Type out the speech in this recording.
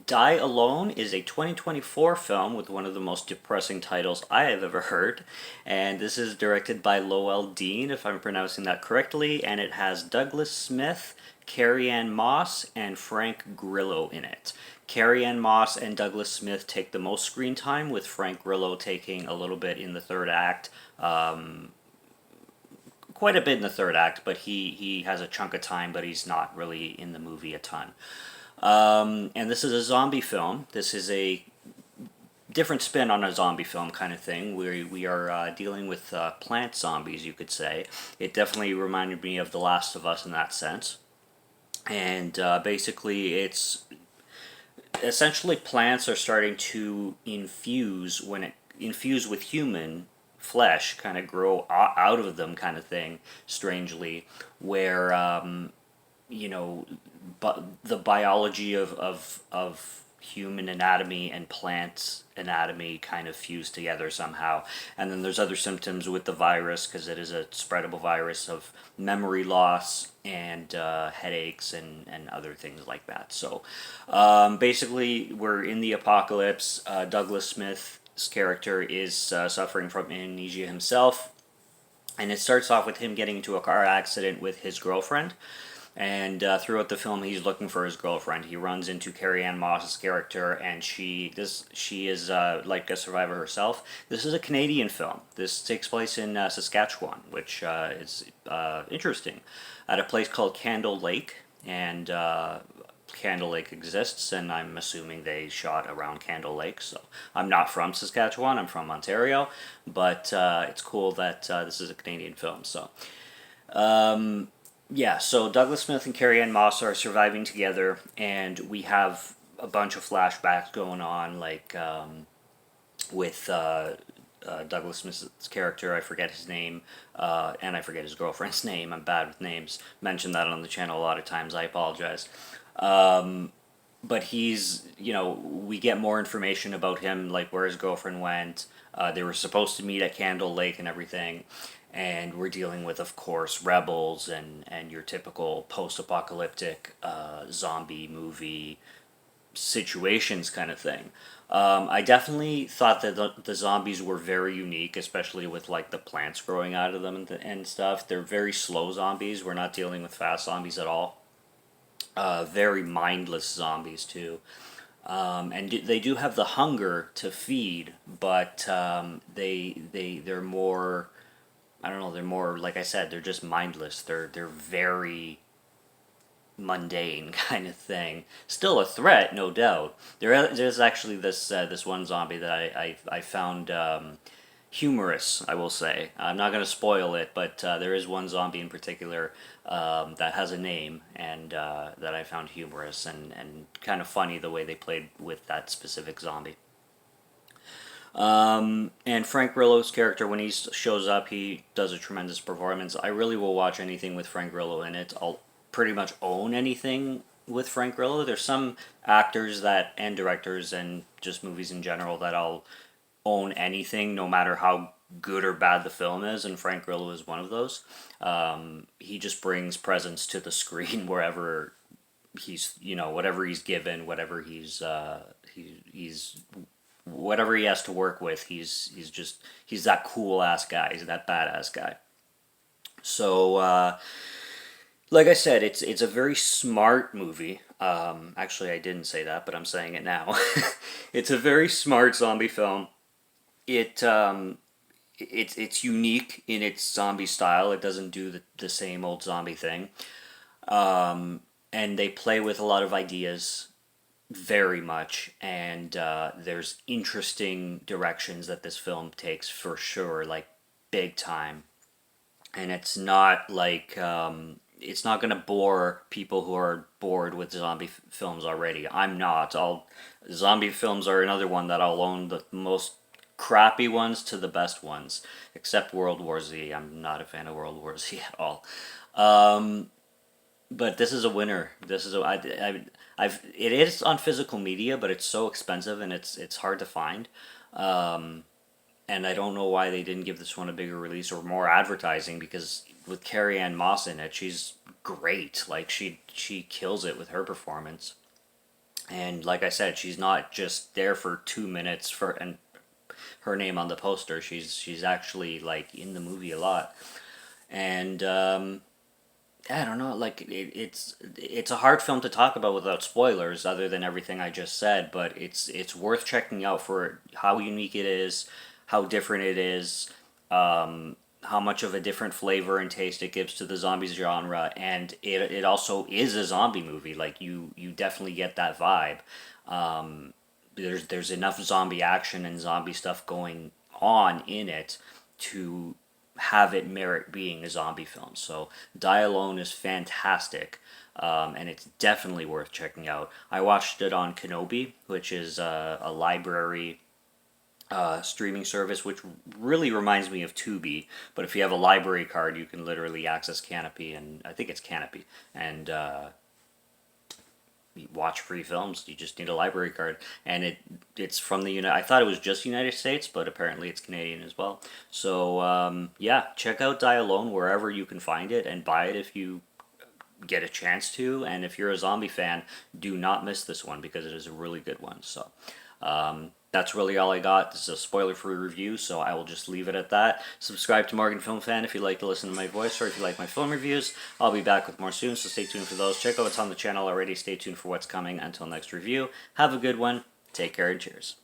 Die Alone is a 2024 film with one of the most depressing titles I have ever heard. And this is directed by Lowell Dean, if I'm pronouncing that correctly, and it has Douglas Smith, Carrie-Anne Moss, and Frank Grillo in it. Carrie-Anne Moss and Douglas Smith take the most screen time, with Frank Grillo taking a little bit in the third act. Quite a bit in the third act, but he has a chunk of time, but he's not really in the movie a ton. And this is a zombie film. This is a different spin on a zombie film kind of thing. We are dealing with plant zombies, you could say. It definitely reminded me of The Last of Us in that sense. And basically, it's essentially plants are starting to infuse with human flesh, kind of grow out of them, kind of thing. Strangely, where but the biology of human anatomy and plant anatomy kind of fuse together somehow. And then there's other symptoms with the virus, because it is a spreadable virus, of memory loss and headaches and other things like that. So basically, we're in the apocalypse. Douglas Smith's character is suffering from amnesia himself. And it starts off with him getting into a car accident with his girlfriend. And throughout the film, he's looking for his girlfriend. He runs into Carrie-Anne Moss's character, and she is like a survivor herself. This is a Canadian film. This takes place in Saskatchewan, which is interesting, at a place called Candle Lake. And Candle Lake exists, and I'm assuming they shot around Candle Lake. So I'm not from Saskatchewan. I'm from Ontario, but it's cool that this is a Canadian film. So. Yeah, so Douglas Smith and Carrie-Anne Moss are surviving together, and we have a bunch of flashbacks going on, like with Douglas Smith's character. I forget his name, and I forget his girlfriend's name. I'm bad with names. Mentioned that on the channel a lot of times. I apologize. But we get more information about him, like where his girlfriend went. They were supposed to meet at Candle Lake and everything. And we're dealing with, of course, rebels and your typical post-apocalyptic zombie movie situations kind of thing. I definitely thought that the zombies were very unique, especially with like the plants growing out of them and stuff. They're very slow zombies. We're not dealing with fast zombies at all. Very mindless zombies too. And they do have the hunger to feed, but they're more, I don't know, they're more, like I said, they're just mindless. They're very mundane kind of thing. Still a threat, no doubt. There's actually this one zombie that I found humorous, I will say. I'm not going to spoil it, but there is one zombie in particular that has a name, and that I found humorous and kind of funny, the way they played with that specific zombie. And Frank Grillo's character, when he shows up, he does a tremendous performance. I really will watch anything with Frank Grillo in it. I'll pretty much own anything with Frank Grillo. There's some actors that and directors and just movies in general that I'll own anything, no matter how good or bad the film is, and Frank Grillo is one of those. He just brings presence to the screen wherever whatever he's given, he's whatever he has to work with, he's that cool ass guy. He's that badass guy. So, like I said, it's a very smart movie. Actually, I didn't say that, but I'm saying it now. It's a very smart zombie film. It it's unique in its zombie style. It doesn't do the same old zombie thing. And they play with a lot of ideas very much, and there's interesting directions that this film takes for sure, like big time. And it's not going to bore people who are bored with zombie films already. I'm not. I'll Zombie films are another one that I'll own, the most crappy ones to the best ones, except World War Z. I'm not a fan of World War Z at all. Um, but this is a winner. It is on physical media, but it's so expensive and it's hard to find. Um, and I don't know why they didn't give this one a bigger release or more advertising, because with Carrie Ann Moss in it, she's great. Like she kills it with her performance. And like I said, she's not just there for 2 minutes for and her name on the poster. She's actually like in the movie a lot. And I don't know, like it's a hard film to talk about without spoilers, other than everything I just said. But it's worth checking out for how unique it is, how different it is, how much of a different flavor and taste it gives to the zombies genre, and it also is a zombie movie. Like you definitely get that vibe. There's enough zombie action and zombie stuff going on in it to have it merit being a zombie film. So Die Alone is fantastic, and it's definitely worth checking out. I watched it on Kanopy, which is a library streaming service, which really reminds me of Tubi. But if you have a library card, you can literally access Kanopy, and I think it's Kanopy, and watch free films. You just need a library card, and it's from the United. I thought it was just United States, but apparently it's Canadian as well. So yeah, check out Die Alone wherever you can find it, and buy it if you get a chance to. And if you're a zombie fan, do not miss this one because it is a really good one. So that's really all I got. This is a spoiler-free review, so I will just leave it at that. Subscribe to Morgan Film Fan if you like to listen to my voice, or if you like my film reviews. I'll be back with more soon, so stay tuned for those. Check out what's on the channel already. Stay tuned for what's coming. Until next review, have a good one. Take care and cheers.